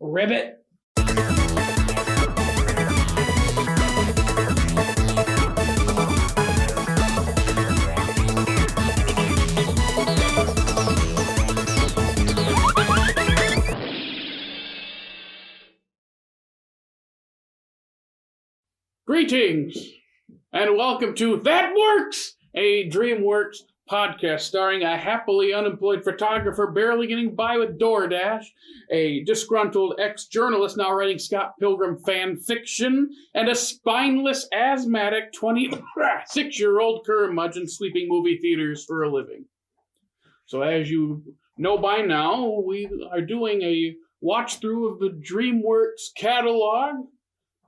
Ribbit. Greetings, and welcome to That Works, a DreamWorks podcast starring a happily unemployed photographer barely getting by with DoorDash, a disgruntled ex-journalist now writing Scott Pilgrim fan fiction, and a spineless, asthmatic 26-year-old curmudgeon sweeping movie theaters for a living. So as you know by now, we are doing a watch-through of the DreamWorks catalog,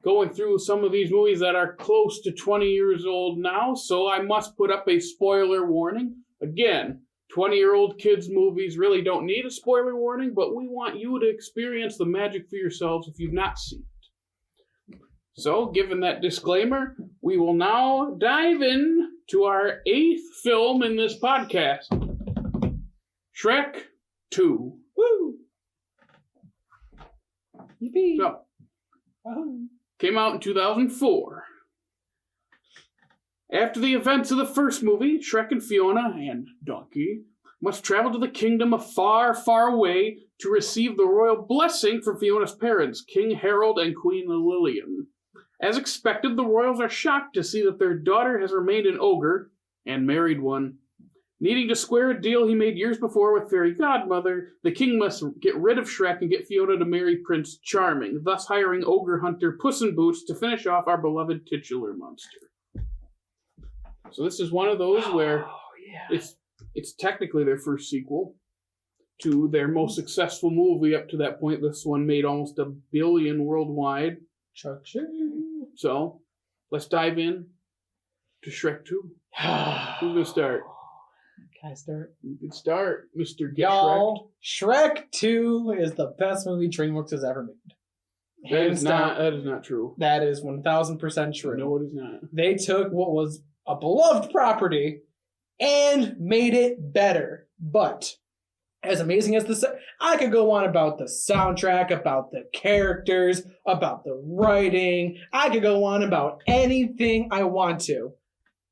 going through some of these movies that are close to 20 years old now, so I must put up a spoiler warning. Again, 20-year-old kids' movies really don't need a spoiler warning, but we want you to experience the magic for yourselves if you've not seen it. So, given that disclaimer, we will now dive in to our 8th film in this podcast, Shrek 2. Woo! Yippee! So, came out in 2004. After the events of the first movie, Shrek and Fiona and Donkey must travel to the kingdom of far, far away to receive the royal blessing from Fiona's parents, King Harold and Queen Lillian. As expected, the royals are shocked to see that their daughter has remained an ogre and married one. Needing to square a deal he made years before with Fairy Godmother, the king must get rid of Shrek and get Fiona to marry Prince Charming, thus hiring ogre hunter Puss in Boots to finish off our beloved titular monster. So this is one of those where it's technically their first sequel to their most successful movie up to that point. This one made almost $1 billion worldwide. So let's dive in to Shrek 2. Who's going to start? Can I start? You can start, Mr. Get Y'all, Shrek 2 is the best movie DreamWorks has ever made. That is not true. That is 1,000% true. No, it is not. They took what was a beloved property and made it better. But as amazing as I could go on about the soundtrack, about the characters, about the writing. I could go on about anything I want to.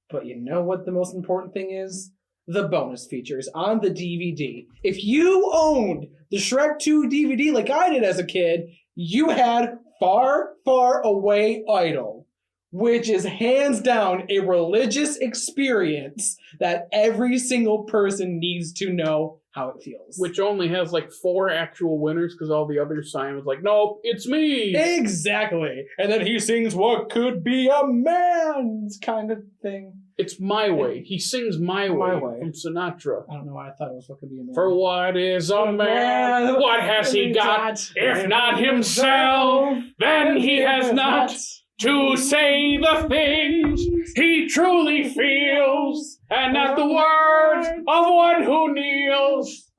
But you know what the most important thing is? The bonus features on the DVD. If you owned the Shrek 2 DVD like I did as a kid, you had Far, Far Away Idol, which is hands down a religious experience that every single person needs to know how it feels. Which only has like 4 actual winners because all the other sign was like, nope, it's me. Exactly. And then he sings what could be a man's kind of thing. It's My Way. He sings My Way from Sinatra. I don't know why I thought it was what could be a man. For what is a man? What has he got? If not himself, then he has not to say the things he truly feels, and not the words of one who kneels.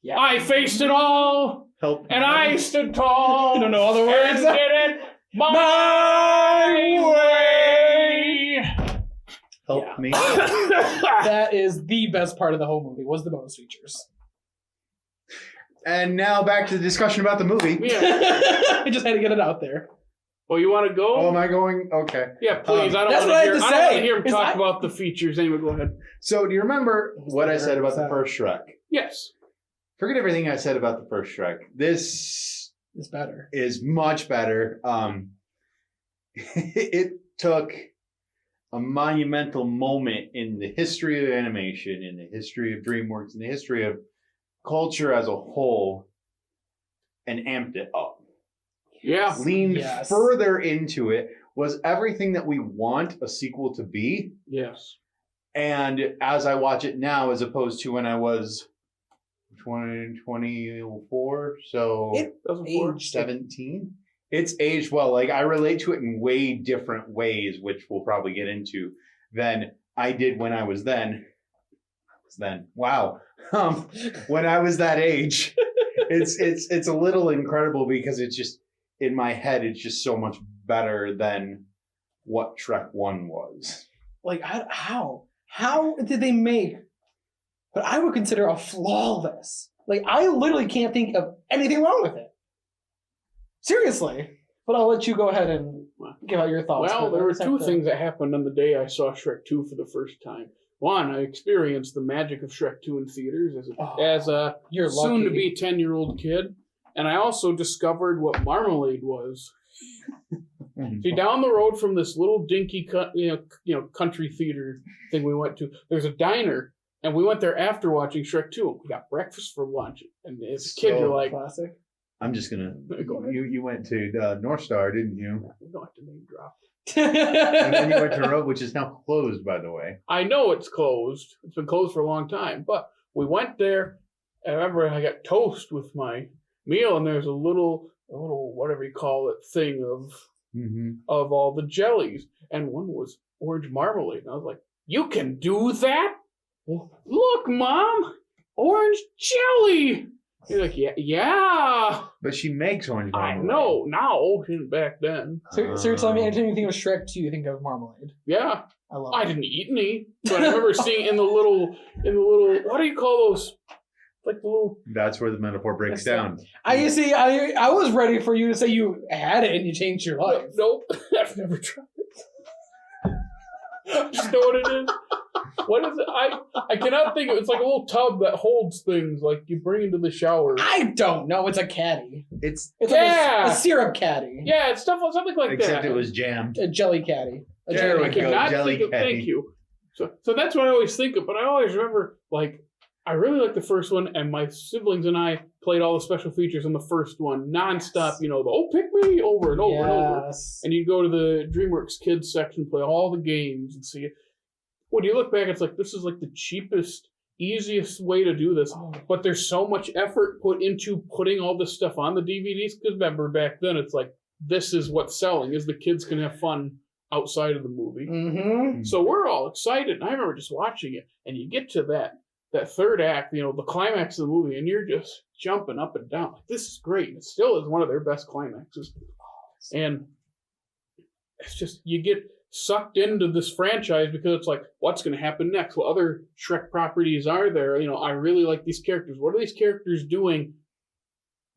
Yeah. I faced it all, and I stood tall. You don't know all the words? And did it my way. Help me. That is the best part of the whole movie, was the bonus features. And now back to the discussion about the movie. Yeah. I just had to get it out there. Well, you want to go? Oh, am I going? Okay. Yeah, please. I don't want to hear him talk about the features. Anyway, go ahead. So, do you remember what I said about the first Shrek? Yes. Forget everything I said about the first Shrek. This is better. Is much better. It took a monumental moment in the history of animation, in the history of DreamWorks, in the history of culture as a whole, and amped it up. Yeah. Leaned further into it, was everything that we want a sequel to be. Yes. And as I watch it now, as opposed to when I was 24, so aged 17. It's aged well. Like, I relate to it in way different ways, which we'll probably get into, than I did when I was then. Wow. When I was that age. It's a little incredible because it's just, in my head, it's just so much better than what Shrek 1 was. Like, how? How did they make what I would consider a flawless? Like, I literally can't think of anything wrong with it. Seriously. But I'll let you go ahead and give out your thoughts. Well, there were two things that happened on the day I saw Shrek 2 for the first time. One, I experienced the magic of Shrek 2 in theaters as a soon-to-be 10-year-old kid. And I also discovered what marmalade was. See, down the road from this little dinky, country theater thing we went to, there's a diner, and we went there after watching Shrek 2. We got breakfast for lunch, and as a kid, you're like, classic. I'm just gonna. You went to North Star, didn't you? We don't have to name drop. And then you went to Road, which is now closed, by the way. I know it's closed. It's been closed for a long time, but we went there. And I remember I got toast with my meal, and there's a little whatever you call it thing of all the jellies, and one was orange marmalade, and I was like, "You can do that? Look, Mom, orange jelly." You're like, yeah. But she makes orange marmalade. I know now, back then. So you're telling me anytime you think of Shrek 2, you think of marmalade? Yeah. I didn't eat any, but I remember seeing in the little. What do you call those? Like the little. That's where the metaphor breaks down. I was ready for you to say you had it and you changed your life. Nope, I've never tried it. Just know what it is. What is it? I cannot think of it. It's like a little tub that holds things like you bring into the shower. I don't know. It's a caddy. It's like a syrup caddy. Yeah, it's something like Except that. Except it was jammed. A jelly caddy. There we go, jelly caddy. Thank you. So that's what I always think of, but I always remember, like, I really liked the first one, and my siblings and I played all the special features in the first one nonstop, the pick me over and over and over. And you'd go to the DreamWorks Kids section, play all the games, and see it. When you look back, it's like, this is like the cheapest, easiest way to do this. But there's so much effort put into putting all this stuff on the DVDs. Because remember, back then, it's like, this is what's selling, is the kids can have fun outside of the movie. Mm-hmm. So we're all excited. And I remember just watching it. And you get to that third act, the climax of the movie, and you're just jumping up and down. Like, this is great. It still is one of their best climaxes. And it's just, you get sucked into this franchise because it's like, what's going to happen next? What other Shrek properties are there? I really like these characters. What are these characters doing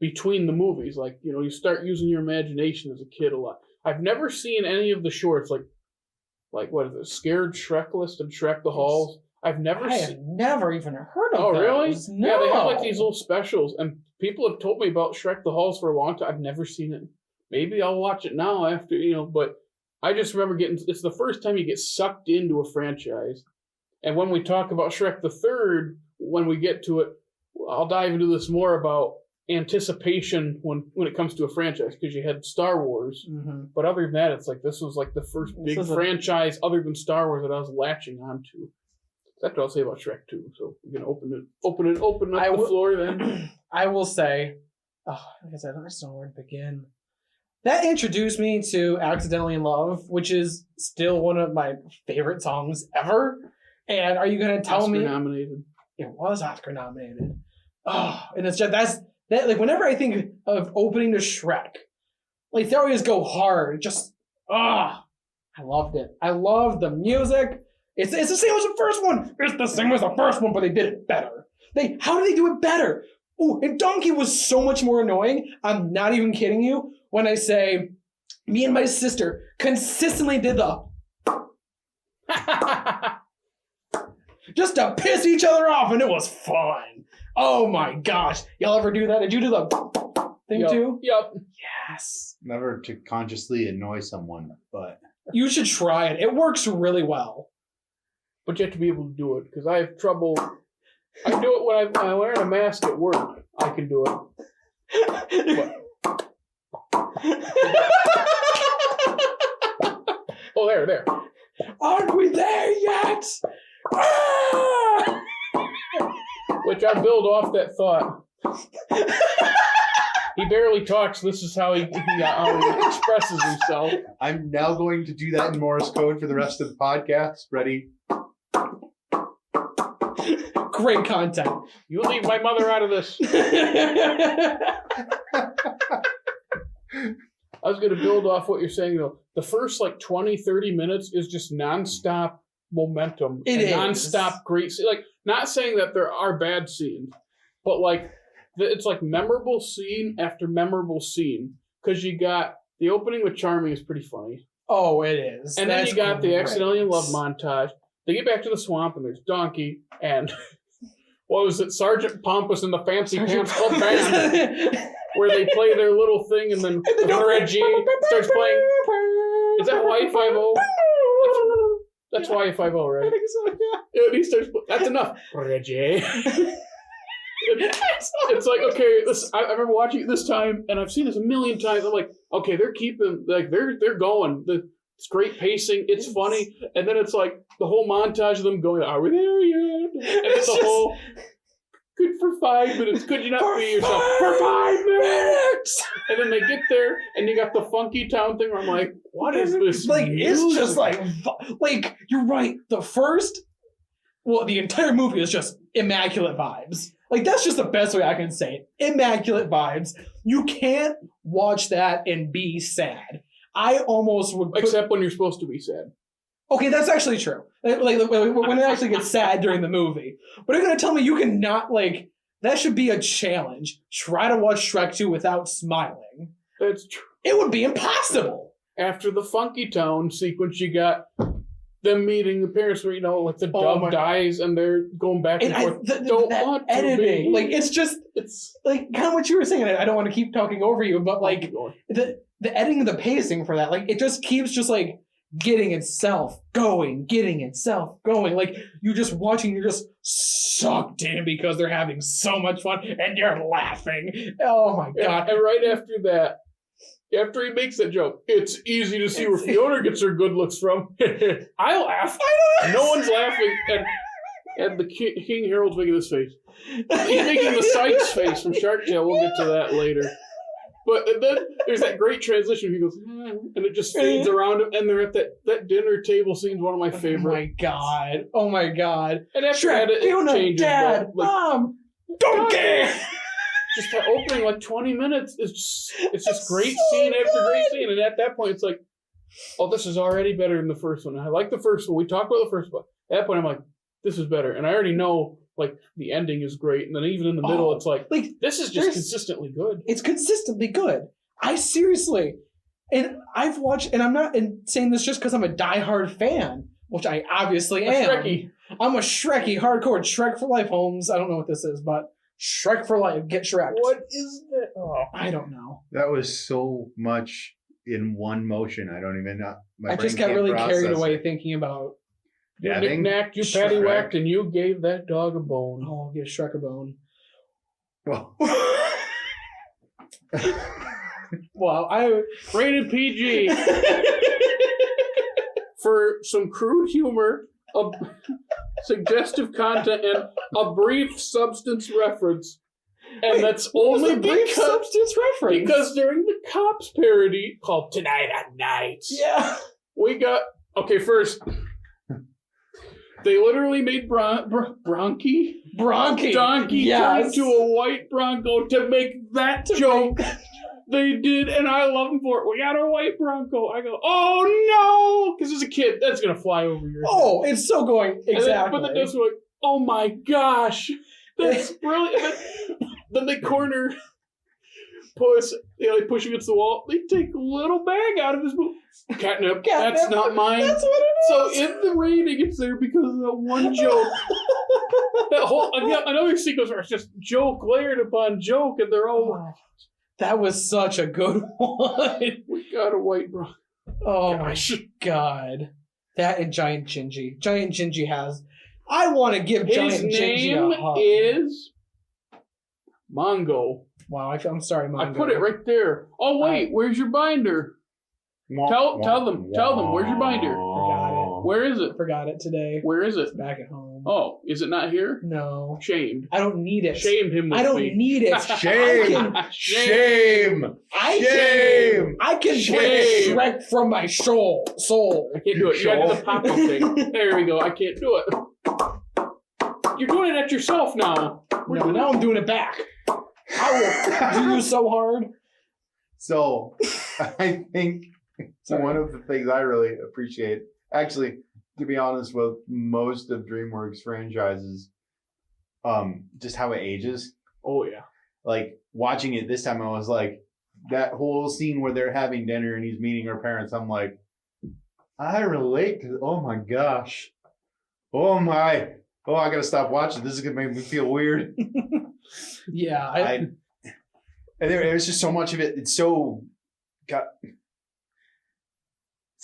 between the movies? Like, you start using your imagination as a kid a lot. I've never seen any of the shorts, like what is it, Scared Shrek List and Shrek the Halls. I have never even heard of Oh, those. really? No. Yeah, they have like these little specials, and people have told me about Shrek the Halls for a long time. I've never seen it. Maybe I'll watch it now after, but I just remember it's the first time you get sucked into a franchise. And when we talk about Shrek the Third, when we get to it, I'll dive into this more about anticipation when it comes to a franchise, because you had Star Wars. Mm-hmm. But other than that, it's like this was like the first big franchise other than Star Wars that I was latching onto. That's what I'll say about Shrek 2. So we're going to open up the floor then. I will say, like I said, I just don't know where to begin. That introduced me to Accidentally in Love, which is still one of my favorite songs ever. And are you going to tell me? Oscar nominated. It was Oscar nominated. And it's just, that like, whenever I think of opening to Shrek, like, they always go hard. Just, I loved it. I loved the music. It's the same as the first one. It's the same as the first one, but they did it better. How did they do it better? Oh, and Donkey was so much more annoying. I'm not even kidding you when I say me and my sister consistently did the just to piss each other off, and it was fun. Oh my gosh. Y'all ever do that? Did you do the thing too? Yep. Yes. Never to consciously annoy someone, but you should try it. It works really well. But you have to be able to do it, because I have trouble. I do it when I'm wearing a mask at work. I can do it. Oh, there. Aren't we there yet? Which I build off that thought. He barely talks. This is how he expresses himself. I'm now going to do that in Morse code for the rest of the podcast. Ready? Great content. You leave my mother out of this. I was going to build off what you're saying, though. The first, 20, 30 minutes is just nonstop momentum. It is. Nonstop great. Not saying that there are bad scenes, but, it's memorable scene after memorable scene. because you got the opening with Charming is pretty funny. Oh, it is. And then you got the Accidentally in Love montage. They get back to the swamp and there's Donkey and what was it, Sergeant Pompous and the Fancy Pants Club Band, where they play their little thing and then Reggie starts playing. Is that Y50? That's Y50, right? I think so, yeah. And he starts. That's enough, Reggie. It's like, okay, I remember watching it this time, and I've seen this a million times. I'm like, okay, they're keeping, like, they're going. It's great pacing. It's funny, and then it's like the whole montage of them going, "Are we there yet?" And it's the whole good for 5 minutes. Could you not be yourself for 5 minutes? And then they get there, and you got the funky town thing. Where I'm like, what is this? Like, music? it's just like you're right. The entire movie is just immaculate vibes. Like, that's just the best way I can say it. Immaculate vibes. You can't watch that and be sad. I almost would. Except when you're supposed to be sad. Okay, that's actually true. Like when it actually gets sad during the movie. But you're going to tell me you cannot, like, that should be a challenge. Try to watch Shrek 2 without smiling. That's true. It would be impossible. After the Funky Town sequence, you got them meeting the parents where, like the dove dies and they're going back and forth. That editing. Like, it's like kind of what you were saying. I don't want to keep talking over you, but like the editing, the pacing for that, like it just keeps just like getting itself going. Like you just watching, you're just sucked in because they're having so much fun and you're laughing. Oh my God. And right after that, after he makes that joke, it's easy to see where Fiona gets her good looks from. I laugh. No one's laughing. And the King Harold's making this face. He's making the Sykes face from Shark Tale. We'll get to that later. But then there's that great transition. He goes, and it just fades around him. And they're at that dinner table scene's one of my favorite. Oh my God. And after Shrek, that, it Fiona, changes. Dad, but, like, Mom, Donkey. Just that opening, like 20 minutes, it's just great scene after great scene. And at that point, it's like, oh, this is already better than the first one. I like the first one. We talked about the first one. At that point, I'm like, this is better. And I already know, like, the ending is great. And then even in the middle, it's like this is just consistently good. It's consistently good. I seriously, and I've watched, and I'm not saying this just because I'm a diehard fan, which I obviously am. Shrekky. I'm a Shrekky, hardcore Shrek for life, Holmes. I don't know what this is, but Shrek for life. Get Shrek. What is that? Oh, I don't know. That was so much in one motion. I don't even know. I just got really carried away thinking about. You knick-knacked, you paddywhacked, and you gave that dog a bone. Oh, I'll give Shrek a bone. Well. Well, I rated PG for some crude humor, suggestive content, and a brief substance reference. And that's only brief substance reference. Because during the Cops parody called Tonight at Night, we got first. They literally made Donkey turn into a white Bronco to make that joke. They did, and I love them for it. We got a white Bronco. I go, oh no! Because as a kid, that's going to fly over your head. Oh, it's so going, exactly. But then that's like, oh my gosh, that's brilliant. Then they corner Puss, they push against the wall. They take a little bag out of his boot. Catnip, that's not mine. That's what it is. So in the rating, it's there because of that one joke. That whole another sequence where it's just joke layered upon joke, and they're all. That was such a good one. We got a white bro. Oh Gosh. My God. That and Giant Gingy. Giant Gingy has. I want to give Giant Gingy a hug. His name is Mongo. Wow, I'm sorry, Mongo. I put it right there. Oh wait, where's your binder? Tell them. Where's your binder? Forgot it. Where is it? Forgot it today. Where is it? It's back at home. Oh, is it not here? No. Shamed. I don't need it. Shame him with me. I don't need it. Shame. I can break Shrek from my soul. I can't do it. You gotta do the pop-up thing. There we go. I can't do it. You're doing it at yourself now. No, now I'm doing it back. I will do you so hard. So, I think one of the things I really appreciate, actually, to be honest, with most of DreamWorks franchises, just how it ages. Oh, yeah. Like, watching it this time, I was like, that whole scene where they're having dinner and he's meeting her parents, I'm like, I relate to. Oh my gosh. Oh my. Oh, I gotta stop watching. This is gonna make me feel weird. Yeah, There's just so much of it. It's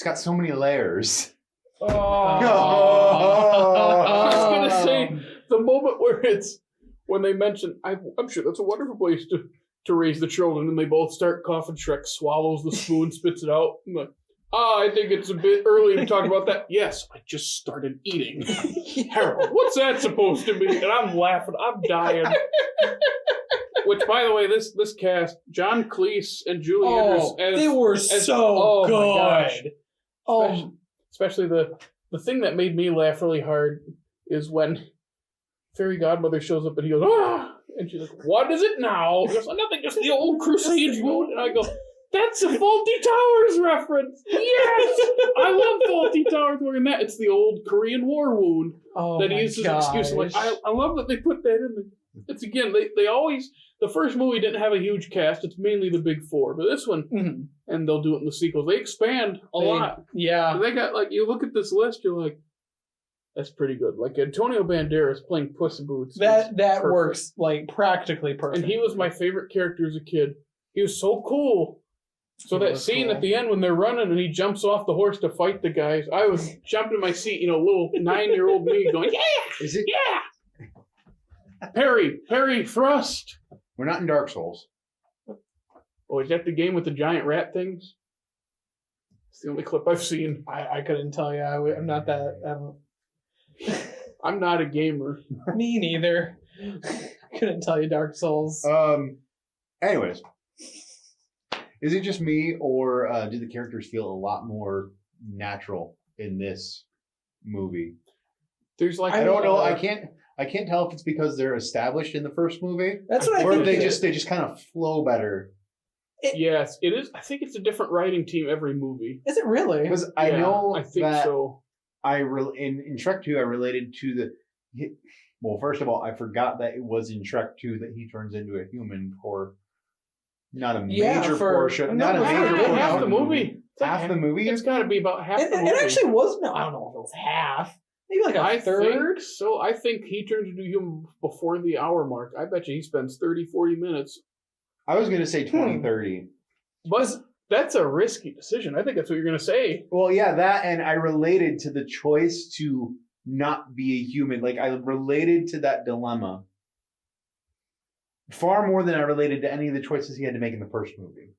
got so many layers. Oh. I was gonna say the moment where when they mention, I'm sure that's a wonderful place to raise the children, and they both start coughing. Shrek swallows the spoon, spits it out. I'm like, I think it's a bit early to talk about that. Yes, I just started eating. Harold, what's that supposed to be? And I'm laughing. I'm dying. Which, by the way, this cast, John Cleese and Julie Andrews, they were so good. My gosh. Especially the thing that made me laugh really hard is when Fairy Godmother shows up and he goes, ah! And she's like, what is it now? He goes, nothing, just the old Crusade wound. And I go, that's a Faulty Towers reference. Yes! I love Faulty Towers more than that. It's the old Korean War wound that he uses as an excuse. Like, I love that they put that in there. It's again, they always, the first movie didn't have a huge cast. It's mainly the big four. But this one, and they'll do it in the sequels, they expand a lot. Yeah. They got, like, you look at this list, you're like, that's pretty good. Like, Antonio Banderas playing Puss in Boots. That works, like, practically perfect. And he was my favorite character as a kid. He was so cool. So that scene at the end when they're running and he jumps off the horse to fight the guys, I was jumping in my seat, little 9-year-old me going, yeah! Is it? Yeah! Parry, thrust! We're not in Dark Souls. Oh, is that the game with the giant rat things? It's the only clip I've seen. I couldn't tell you. I'm not that. I'm not a gamer. Me neither. I couldn't tell you Dark Souls. Anyways, is it just me, or do the characters feel a lot more natural in this movie? There's like I don't know. I can't tell if it's because they're established in the first movie. That's what I think. Or they just kind of flow better. Yes, it is. I think it's a different writing team every movie. Is it really? Because I know I think that so. In Shrek 2, I related to well, first of all, I forgot that it was in Shrek 2 that he turns into a human for not a major portion. Not a major portion. Half the movie. Half the movie? It's got to be about half the movie. It actually was, I don't know if it was half. Maybe like a third? So I think he turns into human before the hour mark. I bet you he spends 30, 40 minutes. I was going to say 20, 30. But that's a risky decision. I think that's what you're going to say. Well, yeah, that, and I related to the choice to not be a human. Like, I related to that dilemma far more than I related to any of the choices he had to make in the first movie.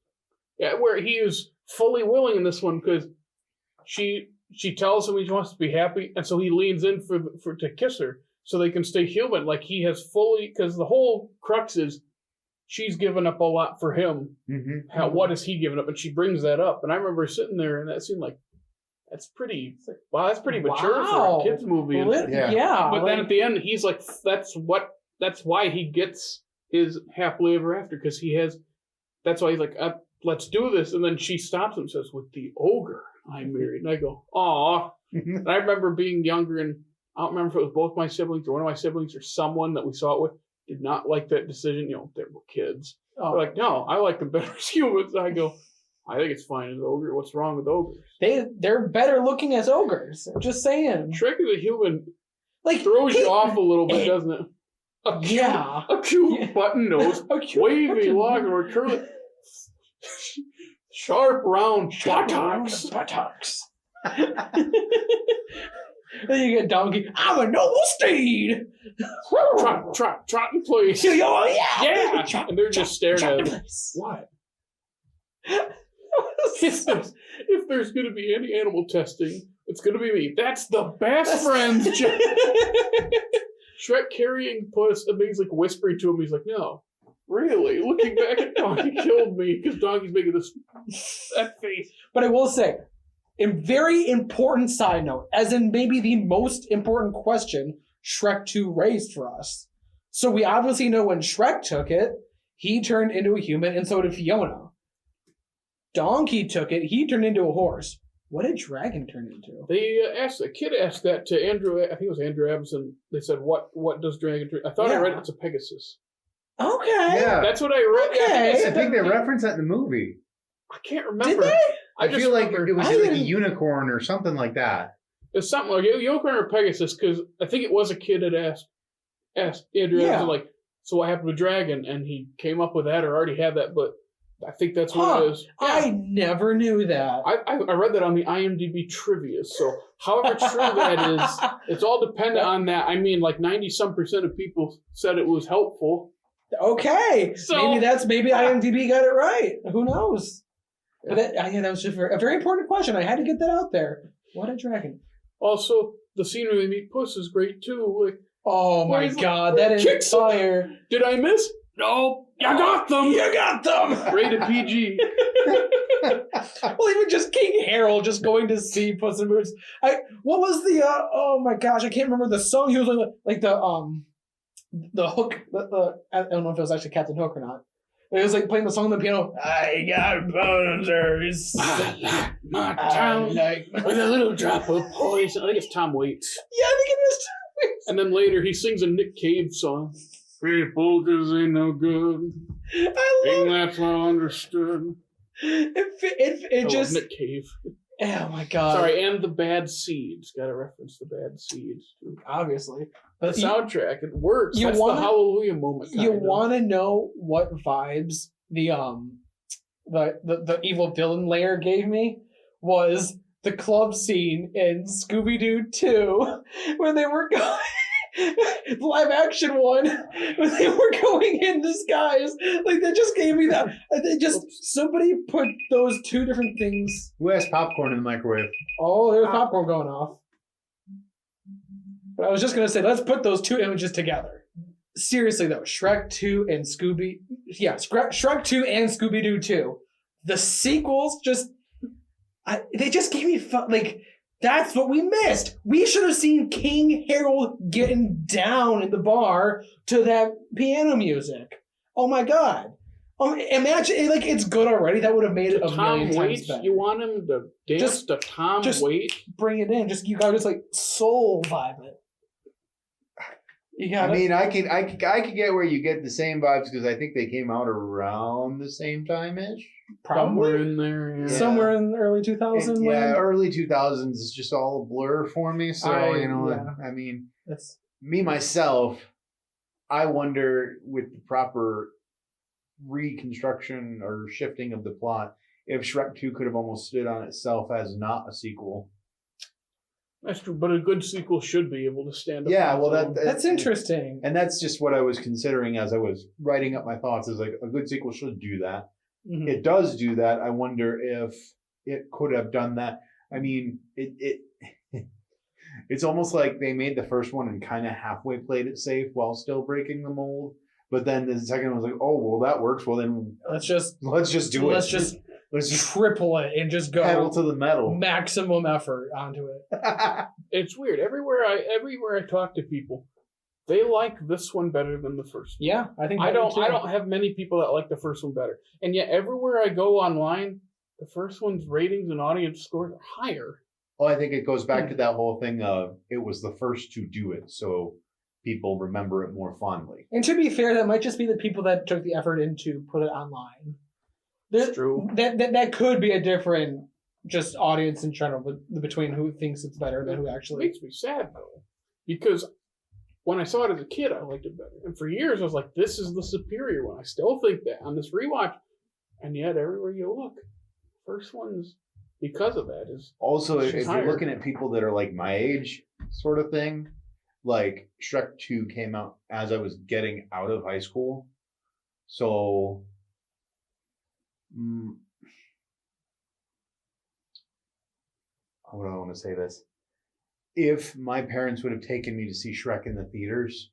Yeah, where he is fully willing in this one because she tells him he wants to be happy, and so he leans in for to kiss her so they can stay human. Like, he has fully, because the whole crux is she's given up a lot for him. Mm-hmm. What has he given up? And she brings that up. And I remember sitting there and that seemed like, that's pretty mature for a kid's movie. Yeah. But then at the end, he's like, that's why he gets his happily ever after, because that's why he's like, let's do this. And then she stops him and says, with the ogre I married. And I go, aw. And I remember being younger, and I don't remember if it was both my siblings or one of my siblings or someone that we saw it with did not like that decision. They were kids. Oh. They're like, no, I like them better as humans. I go, I think it's fine as ogre. What's wrong with ogres? They're better looking as ogres. I'm just saying. Shrek is a human. Like, throws you off a little bit, doesn't it? A cute button nose, wavy long or curly, sharp round buttocks. Then you get donkey. I'm a noble steed. Trot in place. Oh yeah. And they're just staring at him. What? If there's going to be any animal testing, it's going to be me. That's the best friends. Shrek carrying Puss, and he's like whispering to him. He's like, no, really? Looking back at Donkey killed me because Donkey's making that face. But I will say, a very important side note, as in maybe the most important question Shrek 2 raised for us. So we obviously know when Shrek took it, he turned into a human, and so did Fiona. Donkey took it, he turned into a horse. What did Dragon turn into? They the kid asked that to Andrew, I think it was Andrew Abson. They said, what does Dragon turn? I thought I read it's a Pegasus. Okay. Yeah. That's what I read. Okay. I think they reference that in the movie. I can't remember. Did they? I feel like it was I like a didn't- unicorn or something like that. It's something like Unicorn or Pegasus, because I think it was a kid that asked Andrew, Yeah. like, so what happened to Dragon? And he came up with that or already had that, but I think that's what it is. Yeah. I never knew that. I read that on the IMDb trivia. So however true that is, it's all dependent on that. I mean, like 90% of people said it was helpful. Okay. So- maybe IMDb got it right. Who knows? But that was just a very important question. I had to get that out there. What a dragon. Also, the scene where they meet Puss is great too. Like, Oh my Where's- god, that is Kicks- fire. did I miss? No, you got them. You got them! Rated PG. Well, even just King Harold just going to see Puss in Boots. What was the oh my gosh, I can't remember the song. He was like the hook. I don't know if it was actually Captain Hook or not. But it was like playing the song on the piano. I got boners. I like my I town like with a little drop of poison. I think it's Tom Waits. Yeah, I think it is. And then later he sings a Nick Cave song. People just ain't no good. I love Ain't that's well understood. it. I Just love Nick Cave. oh my god. Sorry, and the Bad Seeds. Got to reference the Bad Seeds too. Obviously, The but soundtrack, it works. you That's wanna- the Hallelujah moment. you kind of. want to know what vibes the evil villain layer gave me was the club scene in Scooby-Doo 2 when they were going the live action one when they were going in disguise. Like that just gave me that. They just somebody put those two different things. Who has popcorn in the microwave? Oh, there's popcorn going off. But I was just gonna say, let's put those two images together. Seriously though, Shrek 2 and Shrek 2 and Scooby-Doo 2. The sequels they just gave me fun. Like, that's what we missed. We should have seen King Harold getting down in the bar to that piano music. Oh my god. Imagine, like, it's good already. That would have made it a Tom million times Waits. better. You want him to dance Just- to Tom just- Waits? Bring it in. You gotta just, like, soul vibe it. You I gotta. mean, I can get where you get the same vibes because I think they came out around the same time ish. Somewhere probably. in there. Yeah. Somewhere in the early 2000s. Yeah, early 2000s is just all a blur for me. So Yeah. I mean, That's me myself, I wonder with the proper reconstruction or shifting of the plot, if Shrek 2 could have almost stood on itself as not a sequel. That's true, but a good sequel should be able to stand up. Yeah, on well, its own. that's interesting. And that's just what I was considering as I was writing up my thoughts. Is like a good sequel should do that. Mhm. It does do that. I wonder if it could have done that. I mean, it it's almost like they made the first one and kind of halfway played it safe while still breaking the mold. But then the second one was like, oh well, that works. Well then, Let's just do it. let's just Let's just triple it and just go pedal to the metal. maximum effort onto it. It's weird. Everywhere I talk to people, they like this one better than the first one. Yeah, I think I that don't too. have many people that like the first one better. And yet everywhere I go online, the first one's ratings and audience scores are higher. Well, I think it goes back to that whole thing of it was the first to do it, so people remember it more fondly. And to be fair, that might just be the people that took the effort in to put it online. It's true. That could be a different just audience in general, but between who thinks it's better than who It actually. makes me sad though, because when I saw it as a kid, I liked it better, and for years I was like, "This is the superior one." I still think that on this rewatch, and yet everywhere you look, first one's because of that is Also, if She's you're higher. looking at people that are like my age, sort of thing, like Shrek 2 came out as I was getting out of high school. So, how would I want to say this? If my parents would have taken me to see Shrek in the theaters,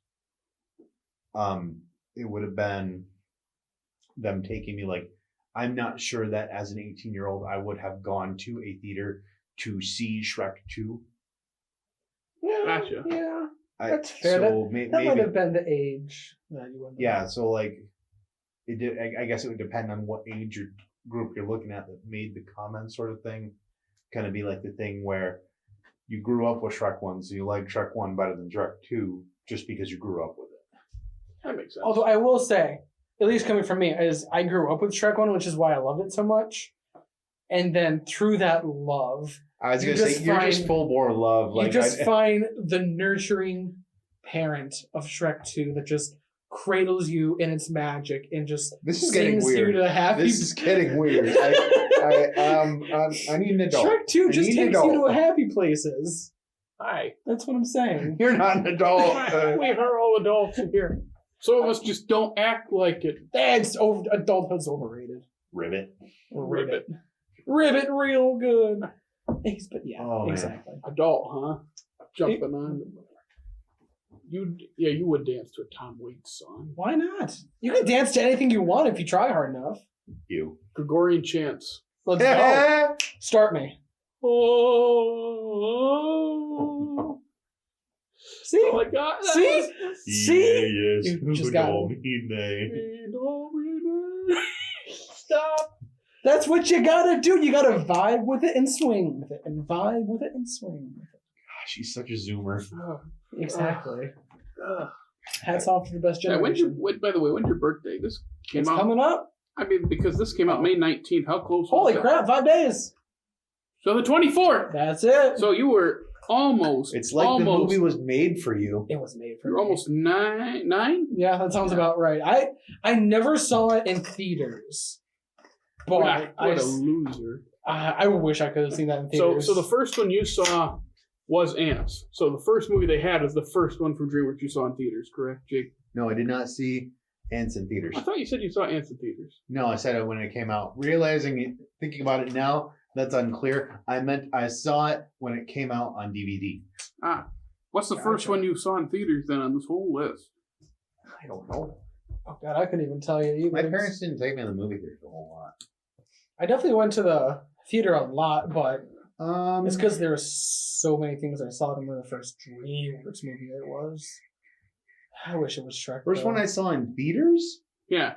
it would have been them taking me like, I'm not sure that as an 18-year-old I would have gone to a theater to see Shrek 2. Yeah, Gotcha. yeah, that's fair. So that maybe, might have been the age that you wouldn't. yeah. So like, I guess it would depend on what age or group you're looking at that made the comment, sort of thing. Kind of be like the thing where you grew up with Shrek 1, so you like Shrek 1 better than Shrek 2 just because you grew up with it. That makes sense. Although I will say, at least coming from me, is I grew up with Shrek 1, which is why I loved it so much. And then through that love, I was going to say, you're just full bore love. You find the nurturing parent of Shrek 2 that just cradles you in its magic and just this is getting sings weird. you to happy. This is getting weird. I need an adult. Shrek 2 just takes you to happy places. Hi. That's what I'm saying. You're not an adult. We are all adults here. Some of us just don't act like it. Adulthood's overrated. Ribbit. Ribbit real good. But yeah, exactly. Adult, huh? Jumping on. You would dance to a Tom Waits song. Why not? You can dance to anything you want if you try hard enough. You. Gregorian chants. Let's go. Start me. Oh. See? Oh my God. See? See? Yes. You just got Stop. That's what you gotta do. You gotta vibe with it and swing with it, and vibe with it and swing with it. Gosh, she's such a zoomer. Exactly. Hats off to the best generation. By the way, when's your birthday? This came out coming up. I mean, because this came out May 19th. How close? Holy crap! 5 days. So the 24th. That's it. So you were almost. It's like the movie was made for you. It was made for You're me. almost nine. Yeah, that sounds about right. I never saw it in theaters. But What a loser. I wish I could have seen that in theaters. So the first one you saw was Ants. So the first movie they had is the first one from DreamWorks you saw in theaters, correct, Jake? No, I did not see Ants in theaters. I thought you said you saw Ants in theaters. No, I said it when it came out. Thinking about it now, that's unclear. I meant I saw it when it came out on DVD. What's the first one you saw in theaters then on this whole list? I don't know. Oh God, I couldn't even tell you either. My parents didn't take me to the movie theater a whole lot. I definitely went to the theater a lot, but it's because there were so many things I saw. I remember the first DreamWorks movie it was. I wish it was Shrek. First one I saw in theaters? Yeah.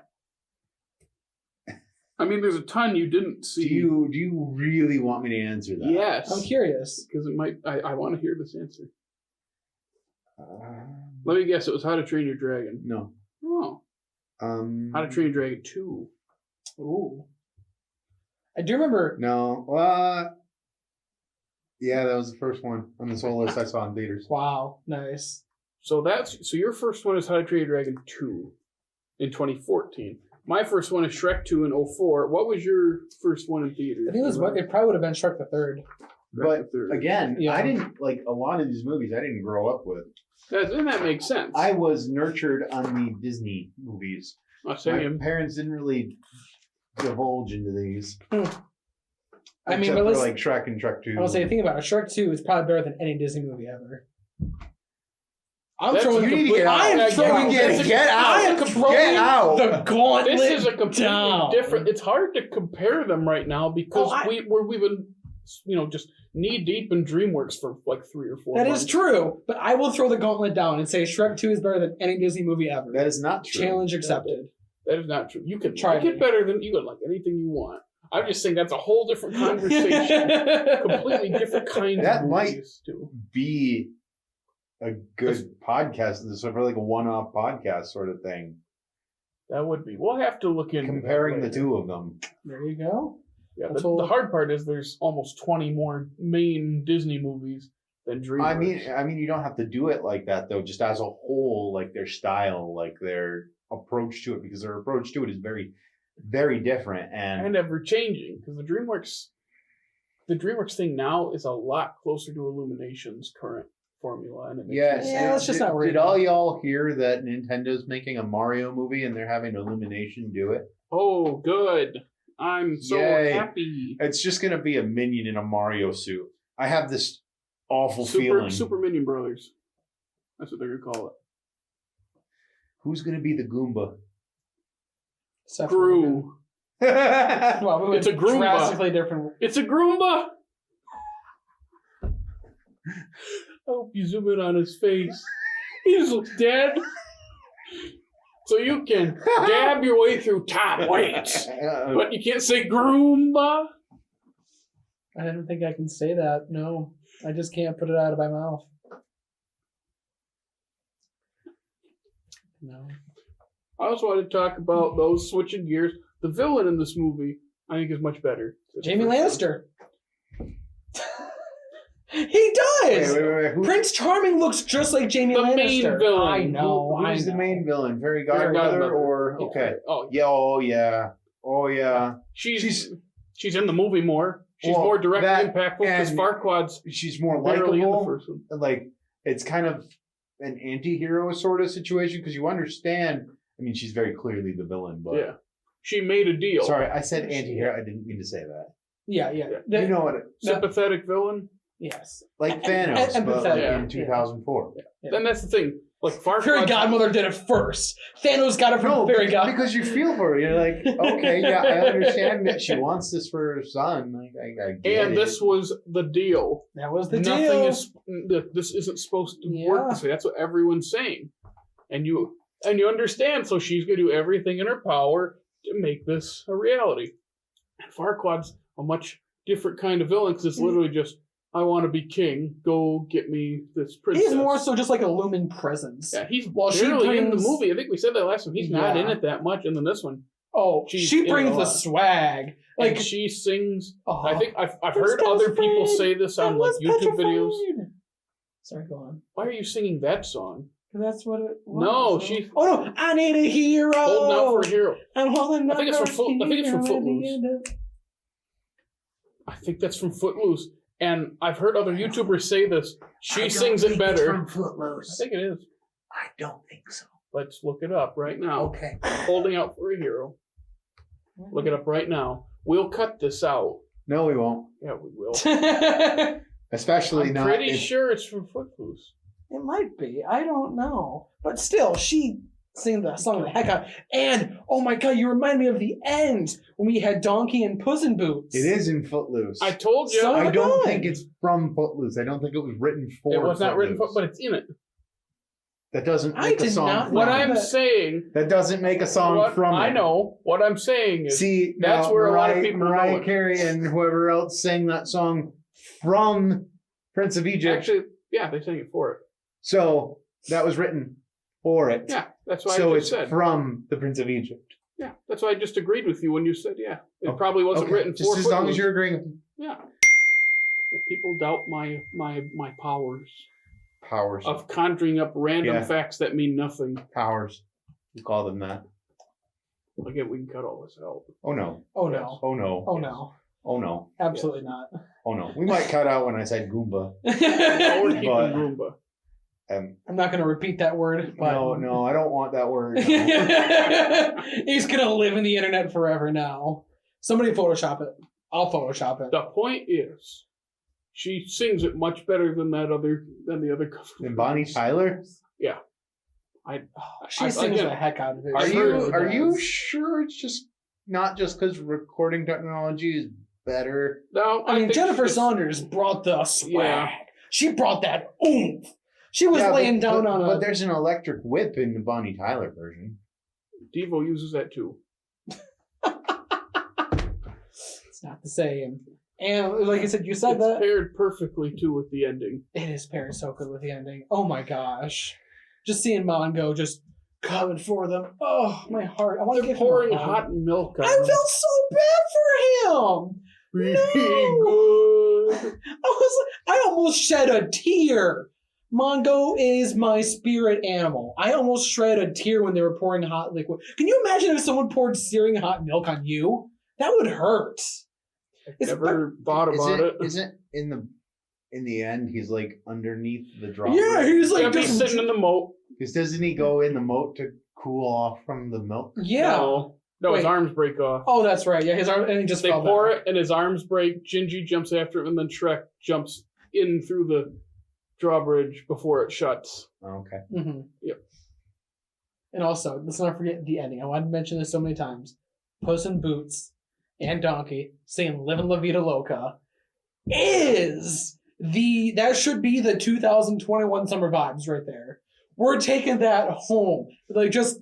I mean, there's a ton you didn't see. Do you really want me to answer that? Yes. I'm curious. Because it might. I want to hear this answer. Let me guess. It was How to Train Your Dragon. No. Oh. How to Train Your Dragon 2. Ooh. I do remember. No. Yeah, that was the first one on this whole list I saw in theaters. Wow. Nice. So your first one is How to Train Your Dragon 2 in 2014. My first one is Shrek 2 in 2004. What was your first one in theaters? I think it probably would have been Shrek the Third. But again, I didn't like a lot of these movies I didn't grow up with. And that makes sense. I was nurtured on the Disney movies. My parents didn't really divulge into these. I mean, but for like Shrek and Shrek 2. I'll say, think about it. Shrek 2 is probably better than any Disney movie ever. I am throwing Get out. the gauntlet. This is a completely different. It's hard to compare them right now because we've been, just knee deep in DreamWorks for like 3 or 4 months. That is true, but I will throw the gauntlet down and say Shrek 2 is better than any Disney movie ever. That is not true. Challenge accepted. That is not true. You can try it better than you can like anything you want. I'm just saying that's a whole different conversation. Completely different kinds of movies. That might be a good podcast. This is sort of like a one-off podcast sort of thing. That would be. We'll have to look into comparing the two of them. There you go. Yeah, the hard part is there's almost 20 more main Disney movies than DreamWorks. I mean, you don't have to do it like that though. Just as a whole, like their style, like their approach to it, because their approach to it is very, very different and ever changing. Because the DreamWorks thing now is a lot closer to Illumination's current formula. And let's just not worry. Did all y'all hear that Nintendo's making a Mario movie and they're having Illumination do it? Oh, good. I'm so happy. It's just going to be a minion in a Mario suit. I have this awful feeling. Super Minion Brothers. That's what they're going to call it. Who's going to be the Goomba? Gru. Well, it's a Groomba. Drastically different. It's a Groomba. I hope you zoom in on his face. He just looks dead. So you can dab your way through Tom Waits, but you can't say Groomba. I don't think I can say that. No, I just can't put it out of my mouth. No. I also want to talk about those switching gears. The villain in this movie, I think, is much better. Jamie Lannister. He does! Wait. Prince Charming looks just like Jamie The Lannister. main villain. I know. Who's the main villain? Fairy Godmother or okay? Yeah. Oh yeah. She's in the movie more. She's Well, more directly that impactful because and Farquaad's She's more barely in the likable. first one. Like it's kind of an anti-hero sort of situation because you understand. I mean, she's very clearly the villain, but Yeah. She made a deal. sorry, I said anti-hero. I didn't mean to say that. Yeah. You know what? Sympathetic villain. Yes. Like Thanos, but like Yeah. in 2004. Yeah. Then that's the thing. Like Fairy Farquaad's Godmother did it first. Thanos got it from Fairy Godmother. because you feel for her. You're like, okay, yeah, I understand that she wants this for her son. Like, I get And it. this was the deal. That was the Nothing deal. is. This isn't supposed to Yeah. work this way. That's what everyone's saying, and you understand. So she's going to do everything in her power to make this a reality. And Farquaad's a much different kind of villain because it's literally just, I want to be king. Go get me this princess. He's more so just like a looming presence. Yeah, he's Well, she barely in the brings- movie. I think we said that last time. He's not Yeah. in it that much, and then this one, Oh, She's she in brings a the lot. swag. Like like she sings. oh, I think I've was heard other people petrified. say this I on like was YouTube videos. petrified. Sorry, go on. Why are you singing that song? That's what it was. No, she's Oh no! I need a hero. holding out for a hero. I'm holding I think it's out from for a I think it's from hero at the Footloose. end of- I think that's from Footloose. And I've heard other YouTubers say this. She sings it better. I think it is. I don't think so. Let's look it up right now. Okay. Holding out for a hero. Look it up right now. We'll cut this out. No, we won't. Yeah, we will. Especially I'm not. pretty if- sure it's from Footloose. It might be. I don't know. But still, she sang the song the heck out. And, oh my god, you remind me of the end when we had Donkey and Puss in Boots. It is in Footloose. I told you. Son of I a don't gun. think it's from Footloose. I don't think it was written for. It was not written for, Footloose. but it's in it. That doesn't I make a did song. not from What know it. I'm that. saying. That doesn't make a song What from. I it. know. What I'm saying is. See, that's now, where a lot of Mariah- people know Mariah it. Carey and whoever else sang that song from Prince of Egypt. Actually, yeah, they sang it for it. So that was written for it. Yeah, that's why So I it's just said. from the Prince of Egypt. Yeah, that's why I just agreed with you when you said, yeah. It Okay. probably wasn't Okay, written just for as long as Footloose. you're agreeing with me. Yeah. Yeah, people doubt my powers Powers. of conjuring up random Yeah. facts that mean nothing. Powers. We call them that. Again, we can cut all this out. Oh no. Oh no. Oh no. Oh no. Oh no. Absolutely not. Oh no. We might cut out when I said Goomba. Or keep But- Roomba. I'm not going to repeat that word. But No, I don't want that word. He's going to live in the internet forever now. Somebody Photoshop it. I'll Photoshop it. The point is, she sings it much better than the other cover. And Bonnie Tyler? She I- sings again, the heck out of it. Are She you really are you does. sure it's just not just because recording technology is better? No, I mean, think Jennifer it's- Saunders brought the swag. Yeah. She brought that oomph. She was Yeah, laying but, down but, on But a. there's an electric whip in the Bonnie Tyler version. Devo uses that too. It's not the same. And like I said, you said It's that. paired perfectly too with the ending. It is paired so good with the ending. Oh my gosh. Just seeing Mongo just coming for them. Oh, my heart. I want to They're give him a pouring hug. hot milk on I them. felt so bad for him. Pretty No. good. I almost shed a tear. Mongo is my spirit animal. I almost shed a tear when they were pouring hot liquid. Can you imagine if someone poured searing hot milk on you? That would hurt. It's Never thought about it. Isn't in the end he's like underneath the drop? Yeah, he's like Yeah, he's just sitting in the moat. Because doesn't he go in the moat to cool off from the milk? yeah. No, his Wait. arms break off. Oh, that's right. Yeah, his arm and he just They fell pour back. it, and his arms break. Gingy jumps after him, and then Shrek jumps in through the drawbridge before it shuts. Oh, okay. Mm-hmm. Yep. And also, let's not forget the ending. I wanted to mention this so many times. Puss in Boots and Donkey singing "Livin' La Vida Loca" is that should be the 2021 summer vibes right there. We're taking that home, like just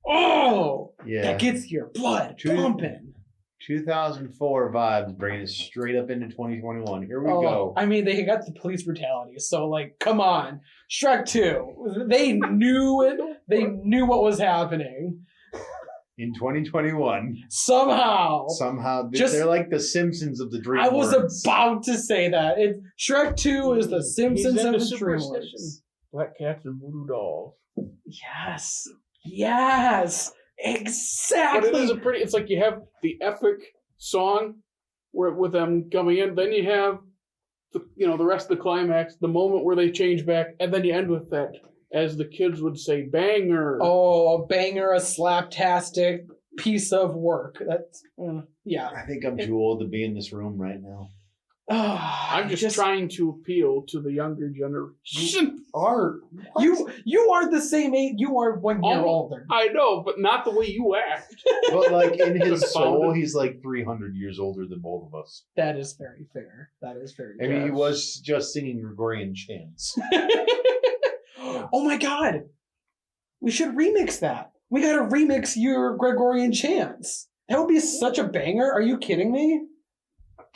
Yeah. that gets your blood Two- pumping. 2004 vibes, bringing it straight up into 2021. Here we go. I mean, they got the police brutality, so like, come on, Shrek 2. They knew it. They knew what was happening. In 2021, somehow, they're like the Simpsons of the DreamWorks. I was about to say that. Shrek 2 is the Simpsons of the DreamWorks. Black cats and voodoo dolls. Yes, exactly. But it is it's like you have the epic song with them coming in, then you have the rest of the climax, the moment where they change back, and then you end with that, as the kids would say, banger. Oh, a banger, a slaptastic piece of work. That's yeah. I think I'm too old to be in this room right now. I'm just trying to appeal to the younger generation. You are the same age. You are 1 year older. I know, but not the way you act. But like in his soul, he's like 300 years older than both of us. That is very fair. That is very fair. I mean, he was just singing Gregorian chants. Oh my God. We should remix that. We gotta remix your Gregorian chants. That would be such a banger. Are you kidding me?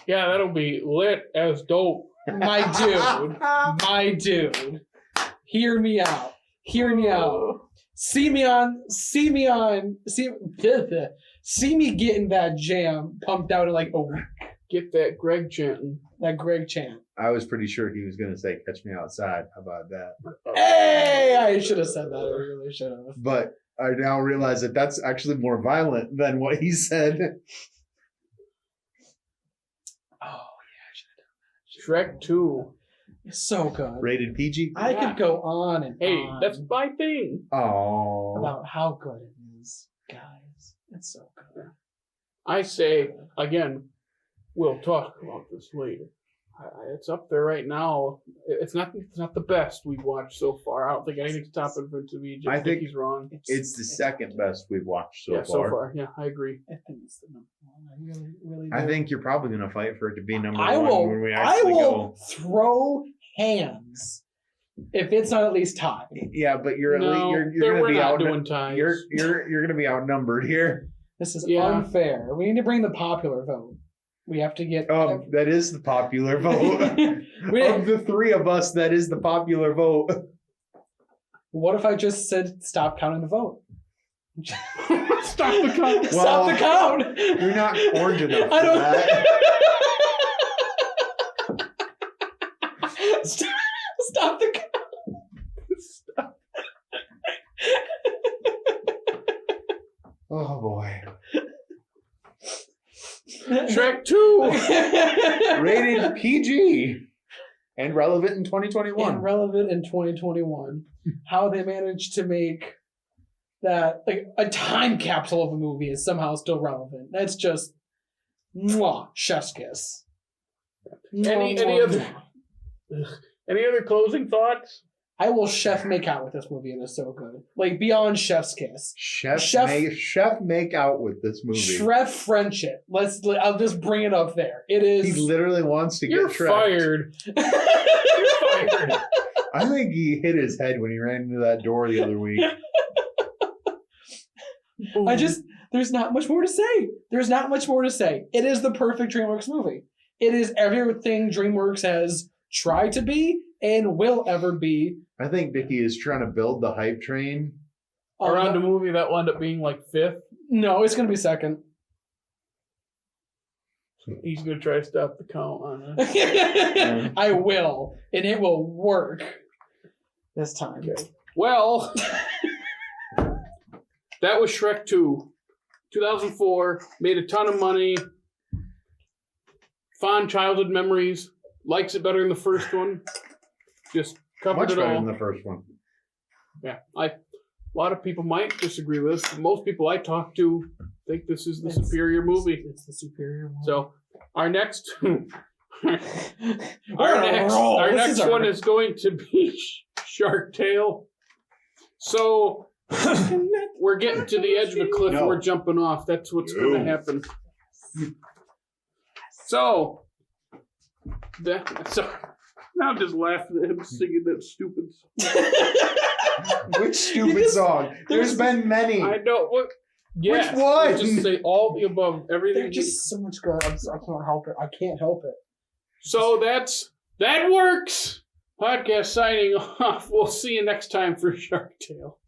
Yeah, that'll be lit as dope. My dude. Hear me out. See me getting that jam pumped out in like a week. Get that Greg chanting. That Greg chant. I was pretty sure he was going to say, "Catch me outside." How about that? Hey, I should have said that. I really should have. But I now realize that that's actually more violent than what he said. Oh, yeah, I should have done that. Shrek 2. It's so good. Rated PG? I could go on and Hey, on that's my thing. Oh. about how good it is, guys. It's so good. I say, again, we'll talk about this later. It's up there right now. It's not the best we've watched so far. I don't think anything's topping Prince of Egypt. I think he's wrong. It's the second best we've watched so far. So far. Yeah, I agree. I think it's the number one. I really I do. think you're probably going to fight for it to be number I one will, when we I actually will go. throw hands if it's not at least tied. Yeah, but you're No, going to be out. doing ties. You're going to be outnumbered here. This is unfair. We need to bring the popular vote. We have to get. That is the popular vote. Of the three of us, that is the popular vote. What if I just said stop counting the vote? Stop the count. Stop the count. You're not orange enough. I don't. For that. Stop the count. Stop. Oh boy. Shrek 2. Rated PG. And relevant in 2021. And relevant in 2021. How they managed to make that like a time capsule of a movie is somehow still relevant. That's just chef's kiss. Any other closing thoughts? I will chef make out with this movie and it's so good. Like beyond chef's kiss. Chef make out with this movie. Shrek friendship. I'll just bring it up there. It is. He literally wants to get You're Shrek. fired. You're fired. I think he hit his head when he ran into that door the other week. There's not much more to say. There's not much more to say. It is the perfect DreamWorks movie. It is everything DreamWorks has tried to be and will ever be. I think Dickey is trying to build the hype train around a movie that will end up being like 5th. No, it's going to be 2nd. He's going to try to stop the count on it. I will, and it will work this time. Okay. Well, that was Shrek 2. 2004, made a ton of money. Fond childhood memories. Likes it better than the first one. Just covered much it better all. than the first one. Yeah, a lot of people might disagree with this. Most people I talk to think this is the superior movie. It's the superior one. So our next Our next one is going to be Shark Tale. So we're getting to the edge of a cliff and we're jumping off. That's what's going to happen. So now I'm just laughing at him singing that stupid song. Which stupid song? There's been many. I know. Yes. Which one? Just say all the above. Everything. They're just so much good. I can't help it. I can't help it. So that works. Podcast signing off. We'll see you next time for Shark Tale.